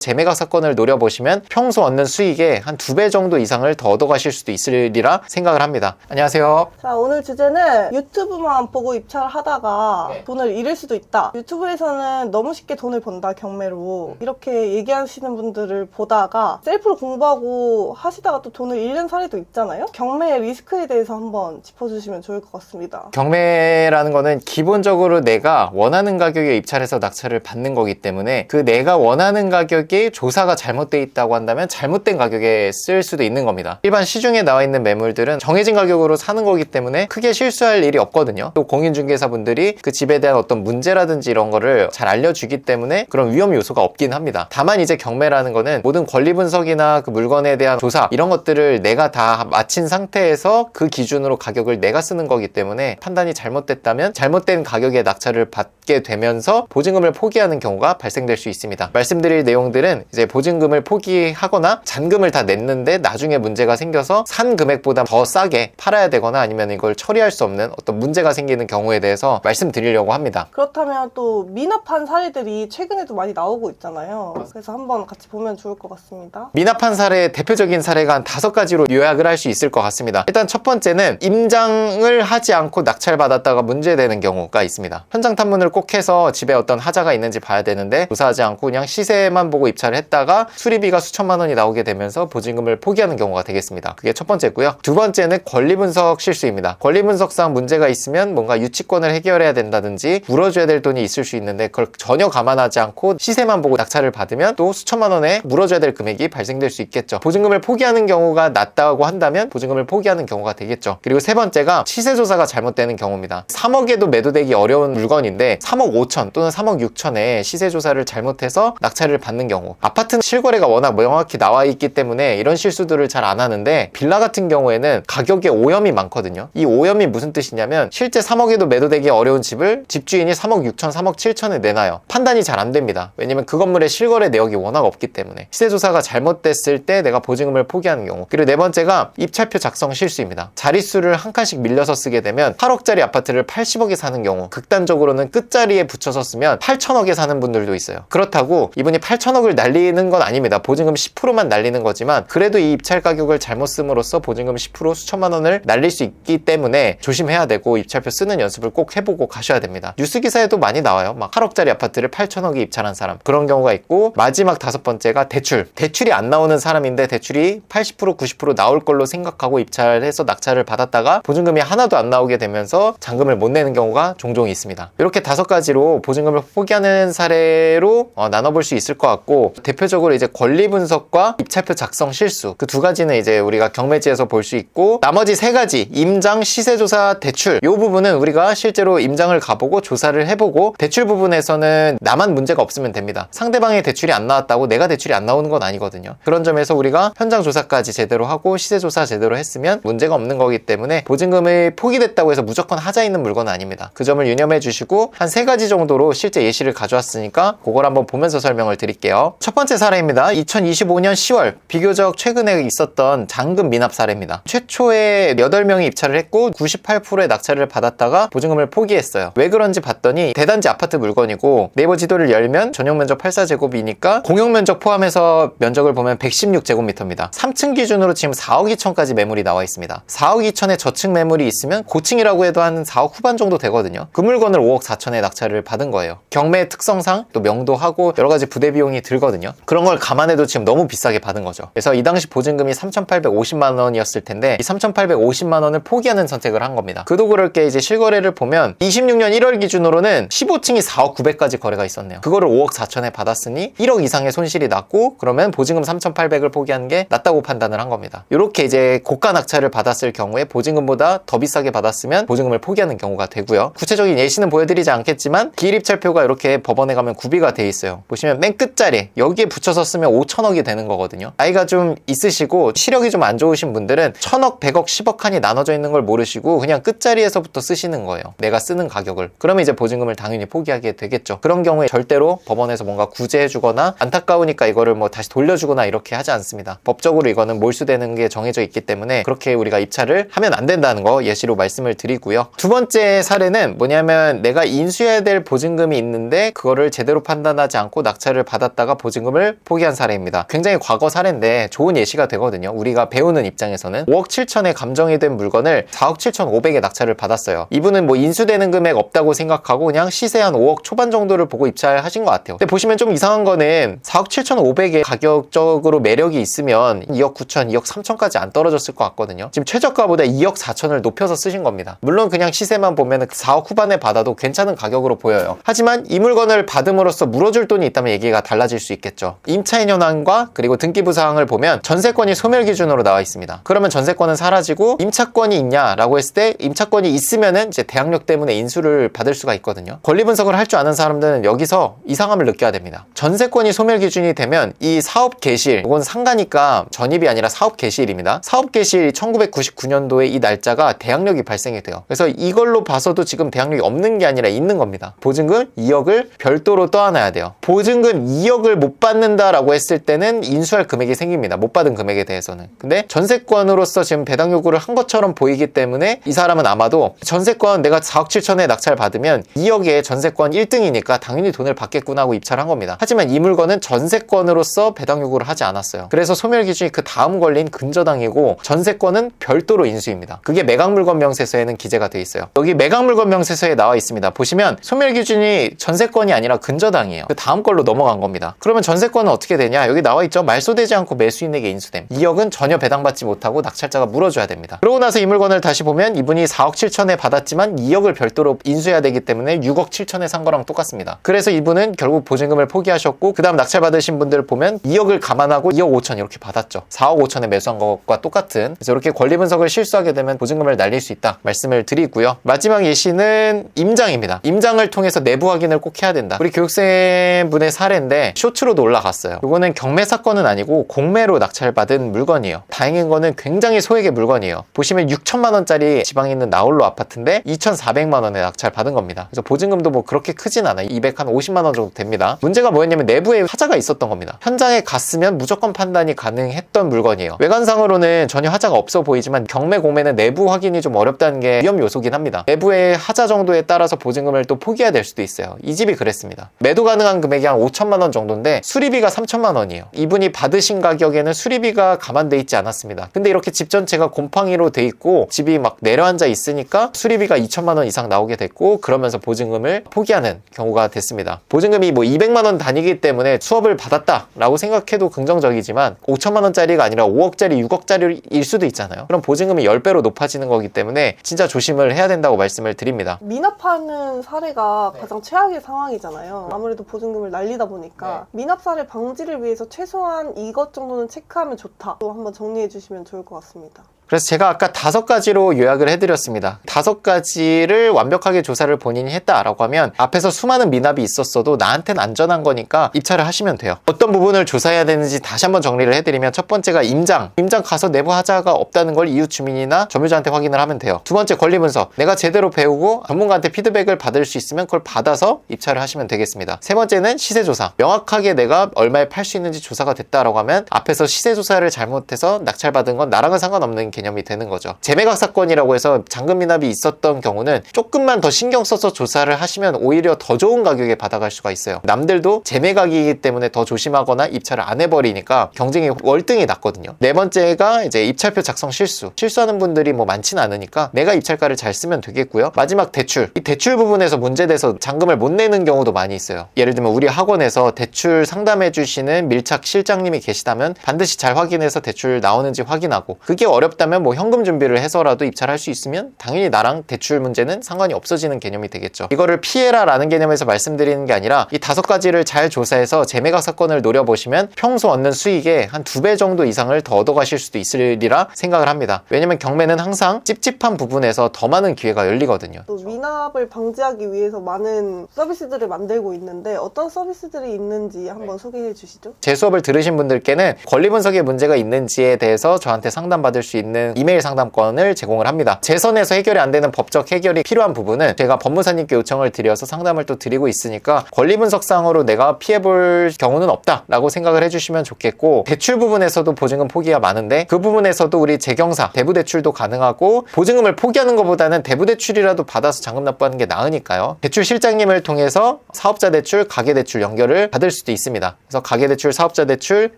재매각 사건을 노려보시면 평소 얻는 수익의 한 2배 정도 이상을 더 얻어가실 수도 있으리라 생각을 합니다. 안녕하세요. 자, 오늘 주제는 유튜브만 보고 입찰을 하다가 돈을 잃을 수도 있다. 유튜브에서는 너무 쉽게 돈을 번다, 경매로. 이렇게 얘기하시는 분들을 보다가 셀프로 공부하고 하시다가 또 돈을 잃는 사례도 있잖아요. 경매의 리스크에 대해서 한번 짚어주시면 좋을 것 같습니다. 경매라는 거는 기본적으로 내가 원하는 가격에 입찰해서 낙찰을 받는 거기 때문에 그 내가 원하는 가격이 조사가 잘못되어 있다고 한다면 잘못된 가격에 쓸 수도 있는 겁니다. 일반 시중에 나와 있는 매물들은 정해진 가격으로 사는 거기 때문에 크게 실수할 일이 없거든요. 또 공인중개사분들이 그 집에 대한 어떤 문제라든지 이런 거를 잘 알려주기 때문에 그런 위험 요소가 없긴 합니다. 다만 이제 경매라는 거는 모든 권리 분석이나 그 물건에 대한 조사 이런 것들을 내가 다 마친 상태에서 그 기준으로 가격을 내가 쓰는 거기 때문에 판단이 잘못됐다면 잘못된 가격에 낙찰을 받게 되면서 보증금을 포기하는 경우가 발생될 수 있습니다. 말씀드릴 내용들은 이제 보증금을 포기하거나 잔금을 다 냈는데 나중에 문제가 생겨서 산 금액보다 더 싸게 팔아야 되거나 아니면 이걸 처리할 수 없는 어떤 문제가 생기는 경우에 대해서 말씀드리려고 합니다. 그렇다면 또 미납한 사례들이 최근에도 많이 나오고 있잖아요. 그래서 한번 같이 보면 좋을 것 같습니다. 미납한 사례, 대표적인 사례가 한 5가지로 요약을 할 수 있을 것 같습니다. 일단 첫 번째는 임장을 하지 않고 낙찰받았다가 문제되는 경우가 있습니다. 현장 탐문을 꼭 해서 집에 어떤 하자가 있는지 봐야 되는데 조사하지 않고 그냥 시세만 보고 입찰을 했다가 수리비가 수천만 원이 나오게 되면서 보증금을 포기하는 경우가 되겠습니다. 그게 첫 번째고요. 두 번째는 권리분석 실수입니다. 권리분석상 문제가 있으면 뭔가 유치권을 해결해야 된다든지 물어줘야 될 돈이 있을 수 있는데 그걸 전혀 감안하지 않고 시세만 보고 낙찰을 받으면 또 수천만 원에 물어줘야 될 금액이 발생될 수 있겠죠. 보증금을 포기하는 경우가 낮다고 한다면 보증금을 포기하는 경우가 되겠죠. 그리고 세 번째가 시세조사가 잘못되는 경우입니다. 3억에도 매도되기 어려운 물건인데 3억 5천 또는 3억 6천에 시세조사를 잘못해서 낙찰을 받는 경우, 아파트는 실거래가 워낙 명확히 나와 있기 때문에 이런 실수들을 잘 안 하는데 빌라 같은 경우에는 가격에 오염이 많거든요. 이 오염이 무슨 뜻이냐면 실제 3억에도 매도되기 어려운 집을 집주인이 3억 6천, 3억 7천에 내놔요. 판단이 잘 안 됩니다. 왜냐면 그 건물의 실거래 내역이 워낙 없기 때문에. 시세조사가 잘못됐을 때 내가 보증금을 포기하는 경우. 그리고 네 번째가 입찰표 작성 실수입니다. 자릿수를 한 칸씩 밀려서 쓰게 되면 8억짜리 아파트를 80억에 사는 경우, 극단적으로는 끝자리에 붙여서 쓰면 8천억에 사는 분들도 있어요. 그렇다고 이분이 8천억을 날리는 건 아닙니다. 보증금 10%만 날리는 거지만 그래도 이 입찰 가격을 잘못 씀으로써 보증금 10% 수천만 원을 날릴 수 있기 때문에 조심해야 되고 입찰표 쓰는 연습을 꼭 해보고 가셔야 됩니다. 뉴스 기사에도 많이 나와요. 막 8억짜리 아파트를 8천억에 입찰한 사람, 그런 경우가 있고, 마지막 5번째가 대출이 안 나오는 사람인데 대출이 80% 90% 나올 걸로 생각하고 입찰해서 낙찰을 받았다가 보증금이 하나도 안 나오게 되면서 잔금을 못 내는 경우가 종종 있습니다. 이렇게 5가지로 보증금을 포기하는 사례로 나눠볼 수 있을 것 같고, 대표적으로 이제 권리 분석과 입찰표 작성 실수, 그 2가지는 이제 우리가 경매지에서 볼 수 있고, 나머지 3가지 임장, 시세조사, 대출, 이 부분은 우리가 실제로 임장을 가보고 조사를 해보고, 대출 부분에서는 나만 문제가 없으면 됩니다. 상대방의 대출이 안 나왔다고 내가 대출이 안 나오는 건 아니거든요. 그런 점에서 우리가 현장 조사까지 제대로 하고 시세조사 제대로 했으면 문제가 없는 거기 때문에 보증금이 포기됐다고 해서 무조건 하자 있는 물건은 아닙니다. 그 점을 유념해 주시고, 한 3가지 정도로 실제 예시를 가져왔으니까 그걸 한번 보면서 설명을 드릴게요. 첫 번째 사례입니다. 2025년 10월 비교적 최근에 있었던 잔금 미납 사례입니다. 최초에 8명이 입찰을 했고 98%의 낙찰을 받았다가 보증금을 포기했어요. 왜 그런지 봤더니 대단지 아파트 물건이고 네이버 지도를 열면 전용 면적 84제곱이니까 공용 면적 포함해서 면적을 보면 116제곱미터입니다. 3층 기준으로 지금 4억 2천까지 매물이 나와 있습니다. 4억 2천에 저층 매물이 있으면 고층이라고 해도 한 4억 후반 정도 되거든요. 그 물건을 5억 4천에 낙찰을 받은 거예요. 경매 특성상 또 명도하고 여러 가지 부대 비용이 들거든요. 그런 걸 감안해도 지금 너무 비싸게 받은 거죠. 그래서 이 당시 보증금이 3,850만 원이었을 텐데 이 3,850만 원을 포기하는 선택을 한 겁니다. 그도 그럴 게 이제 실거래를 보면 26년 1월 기준으로는 15층이 4억 900까지 거래가 있었네요. 그거를 5억 4천에 받았으니 1억 이상의 손실이 났고, 그러면 보증금 3,800을 포기하는 게 낫다고 판단을 한 겁니다. 이렇게 이제 고가 낙찰을 받았을 경우에 보증금보다 더 비싸게 받았으면 보증금을 포기하는 경우가 되고요. 구체적인 예시는 보여드리지 않겠지만 기일입찰표가 이렇게 법원에 가면 구비가 돼 있어요. 보시면 맨 끝자리 여기에 붙여서 쓰면 5천억이 되는 거거든요. 나이가 좀 있으시고 시력이 좀 안 좋으신 분들은 1,000억, 100억, 10억 칸이 나눠져 있는 걸 모르시고 그냥 끝자리에서부터 쓰시는 거예요. 내가 쓰는 가격을. 그러면 이제 보증금을 당연히 포기하게 되겠죠. 그런 경우에 절대로 법원에서 뭔가 구제해주거나 안타까우니까 이거를 뭐 다시 돌려주거나 이렇게 하지 않습니다. 법적으로 이거는 몰수되는 게 정해져 있기 때문에 그렇게 우리가 입찰을 하면 안 된다는 거 예시로 말씀을 드리고요. 두 번째 사례는 뭐냐면 내가 인수해야 될 보증금이 있는데 그거를 제대로 판단하지 않고 낙찰을 받았다가 받다가 보증금을 포기한 사례입니다. 굉장히 과거 사례인데 좋은 예시가 되거든요. 우리가 배우는 입장에서는 5억 7천에 감정이 된 물건을 4억 7,500에 낙찰을 받았어요. 이분은 뭐 인수되는 금액 없다고 생각하고 그냥 시세 한 5억 초반 정도를 보고 입찰하신 것 같아요. 근데 보시면 좀 이상한 거는 4억 7,500에 가격적으로 매력이 있으면 2억 9천, 2억 3천까지 안 떨어졌을 것 같거든요. 지금 최저가보다 2억 4천을 높여서 쓰신 겁니다. 물론 그냥 시세만 보면 4억 후반에 받아도 괜찮은 가격으로 보여요. 하지만 이 물건을 받음으로써 물어줄 돈이 있다면 얘기가 달라질 수 있겠죠. 임차인 현황과 그리고 등기부 사항을 보면 전세권이 소멸 기준으로 나와 있습니다. 그러면 전세권은 사라지고 임차권이 있냐라고 했을 때 임차권이 있으면은 이제 대항력 때문에 인수를 받을 수가 있거든요. 권리 분석을 할 줄 아는 사람들은 여기서 이상함을 느껴야 됩니다. 전세권이 소멸 기준이 되면 이 사업 개시일, 이건 상가니까 전입이 아니라 사업 개시일입니다. 사업 개시일 1999년도에 이 날짜가 대항력이 발생이 돼요. 그래서 이걸로 봐서도 지금 대항력이 없는 게 아니라 있는 겁니다. 보증금 2억을 별도로 떠안아야 돼요. 보증금 2억을 못 받는다라고 했을 때는 인수할 금액이 생깁니다. 못 받은 금액에 대해서는. 근데 전세권으로서 지금 배당 요구를 한 것처럼 보이기 때문에 이 사람은 아마도 전세권 내가 4억 7천에 낙찰 받으면 2억에 전세권 1등이니까 당연히 돈을 받겠구나 하고 입찰한 겁니다. 하지만 이 물건은 전세권으로서 배당 요구를 하지 않았어요. 그래서 소멸 기준이 그 다음 권리인 근저당이고 전세권은 별도로 인수입니다. 그게 매각물건 명세서에는 기재가 돼 있어요. 여기 매각물건 명세서에 나와 있습니다. 보시면 소멸 기준이 전세권이 아니라 근저당이에요. 그 다음 걸로 넘어간 겁니다. 그러면 전세권은 어떻게 되냐? 여기 나와 있죠. 말소되지 않고 매수인에게 인수됨. 2억은 전혀 배당받지 못하고 낙찰자가 물어줘야 됩니다. 그러고 나서 이 물건을 다시 보면 이분이 4억 7천에 받았지만 2억을 별도로 인수해야 되기 때문에 6억 7천에 산 거랑 똑같습니다. 그래서 이분은 결국 보증금을 포기하셨고 그 다음 낙찰 받으신 분들 보면 2억을 감안하고 2억 5천 이렇게 받았죠. 4억 5천에 매수한 것과 똑같은. 그래서 이렇게 권리 분석을 실수하게 되면 보증금을 날릴 수 있다 말씀을 드리고요. 마지막 예시는 임장입니다. 임장을 통해서 내부 확인을 꼭 해야 된다. 우리 교육생분의 사례인데 쇼츠로도 올라갔어요. 이거는 경매 사건은 아니고 공매로 낙찰받은 물건이에요. 다행인 거는 굉장히 소액의 물건이에요. 보시면 6천만 원짜리 지방에 있는 나홀로 아파트인데 2,400만 원에 낙찰 받은 겁니다. 그래서 보증금도 뭐 그렇게 크진 않아요. 250만 원 정도 됩니다. 문제가 뭐였냐면 내부에 하자가 있었던 겁니다. 현장에 갔으면 무조건 판단이 가능했던 물건이에요. 외관상으로는 전혀 하자가 없어 보이지만 경매 공매는 내부 확인이 좀 어렵다는 게 위험 요소긴 합니다. 내부의 하자 정도에 따라서 보증금을 또 포기해야 될 수도 있어요. 이 집이 그랬습니다. 매도 가능한 금액이 한 5천만 원 정도인데 수리비가 3천만 원이에요. 이분이 받으신 가격에는 수리비가 감안돼 있지 않았습니다. 근데 이렇게 집 전체가 곰팡이로 돼 있고 집이 막 내려앉아 있으니까 수리비가 2천만 원 이상 나오게 됐고 그러면서 보증금을 포기하는 경우가 됐습니다. 보증금이 뭐 200만 원 단위이기 때문에 수업을 받았다라고 생각해도 긍정적이지만 5천만 원짜리가 아니라 5억짜리, 6억짜리일 수도 있잖아요. 그럼 보증금이 10배로 높아지는 거기 때문에 진짜 조심을 해야 된다고 말씀을 드립니다. 미납하는 사례가 가장 최악의 상황이잖아요. 아무래도 보증금을 날리다 보니까 미납 사례 방지를 위해서 최소한 이것 정도는 체크하면 좋다. 또 한번 정리해 주시면 좋을 것 같습니다. 그래서 제가 아까 5가지로 요약을 해드렸습니다. 5가지를 완벽하게 조사를 본인이 했다라고 하면 앞에서 수많은 미납이 있었어도 나한테는 안전한 거니까 입찰을 하시면 돼요. 어떤 부분을 조사해야 되는지 다시 한번 정리를 해드리면 첫 번째가 임장 가서 내부 하자가 없다는 걸 이웃 주민이나 점유자한테 확인을 하면 돼요. 두 번째 권리 분석. 내가 제대로 배우고 전문가한테 피드백을 받을 수 있으면 그걸 받아서 입찰을 하시면 되겠습니다. 세 번째는 시세 조사. 명확하게 내가 얼마에 팔 수 있는지 조사가 됐다라고 하면 앞에서 시세 조사를 잘못해서 낙찰받은 건 나랑은 상관없는 개념이 되는 거죠. 재매각 사건이라고 해서 잔금 미납이 있었던 경우는 조금만 더 신경 써서 조사를 하시면 오히려 더 좋은 가격에 받아갈 수가 있어요. 남들도 재매각이기 때문에 더 조심하거나 입찰을 안 해버리니까 경쟁이 월등히 낮거든요. 네 번째가 이제 입찰표 작성 실수하는 분들이 뭐 많지는 않으니까 내가 입찰가를 잘 쓰면 되겠고요. 마지막 대출. 이 대출 부분에서 문제돼서 잔금을 못 내는 경우도 많이 있어요. 예를 들면 우리 학원에서 대출 상담해 주시는 밀착 실장님이 계시다면 반드시 잘 확인해서 대출 나오는지 확인하고 그게 어렵다면 뭐 현금 준비를 해서라도 입찰할 수 있으면 당연히 나랑 대출 문제는 상관이 없어지는 개념이 되겠죠. 이거를 피해라 라는 개념에서 말씀드리는 게 아니라 이 5가지를 잘 조사해서 재매각 사건을 노려보시면 평소 얻는 수익의 한 2배 정도 이상을 더 얻어가실 수도 있으리라 생각을 합니다. 왜냐면 경매는 항상 찝찝한 부분에서 더 많은 기회가 열리거든요. 또 미납을 방지하기 위해서 많은 서비스들을 만들고 있는데 어떤 서비스들이 있는지 한번 소개해 주시죠. 제 수업을 들으신 분들께는 권리 분석에 문제가 있는지에 대해서 저한테 상담받을 수 있는 되는 이메일 상담권을 제공을 합니다. 제 선에서 해결이 안 되는 법적 해결이 필요한 부분은 제가 법무사님께 요청을 드려서 상담을 또 드리고 있으니까 권리 분석상으로 내가 피해볼 경우는 없다라고 생각을 해주시면 좋겠고, 대출 부분에서도 보증금 포기가 많은데 그 부분에서도 우리 재경사 대부대출도 가능하고, 보증금을 포기하는 것보다는 대부대출이라도 받아서 잔금 납부하는 게 나으니까요. 대출 실장님을 통해서 사업자 대출, 가계 대출 연결을 받을 수도 있습니다. 그래서 가계 대출, 사업자 대출,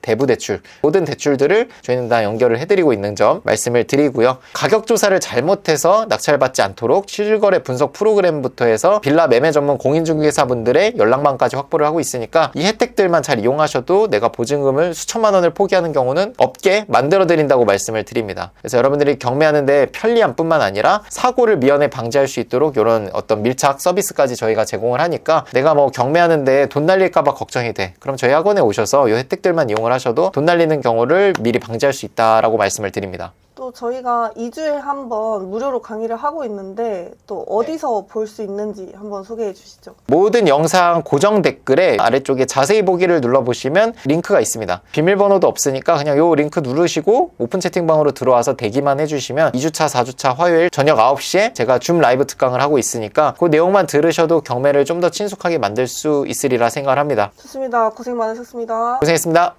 대부대출 모든 대출들을 저희는 다 연결을 해드리고 있는 점 말씀을 드리고요. 가격 조사를 잘못해서 낙찰받지 않도록 실거래 분석 프로그램부터 해서 빌라 매매 전문 공인중개사분들의 연락망까지 확보를 하고 있으니까 이 혜택들만 잘 이용하셔도 내가 보증금을 수천만 원을 포기하는 경우는 없게 만들어 드린다고 말씀을 드립니다. 그래서 여러분들이 경매하는데 편리함뿐만 아니라 사고를 미연에 방지할 수 있도록 이런 어떤 밀착 서비스까지 저희가 제공을 하니까, 내가 뭐 경매하는데 돈 날릴까봐 걱정이 돼, 그럼 저희 학원에 오셔서 이 혜택들만 이용을 하셔도 돈 날리는 경우를 미리 방지할 수 있다라고 말씀을 드립니다. 또 저희가 2주에 한 번 무료로 강의를 하고 있는데 또 어디서 볼 수 있는지 한번 소개해 주시죠. 모든 영상 고정 댓글에 아래쪽에 자세히 보기를 눌러보시면 링크가 있습니다. 비밀번호도 없으니까 그냥 요 링크 누르시고 오픈 채팅방으로 들어와서 대기만 해주시면 2주차, 4주차 화요일 저녁 9시에 제가 줌 라이브 특강을 하고 있으니까 그 내용만 들으셔도 경매를 좀 더 친숙하게 만들 수 있으리라 생각을 합니다. 좋습니다. 고생 많으셨습니다. 고생했습니다.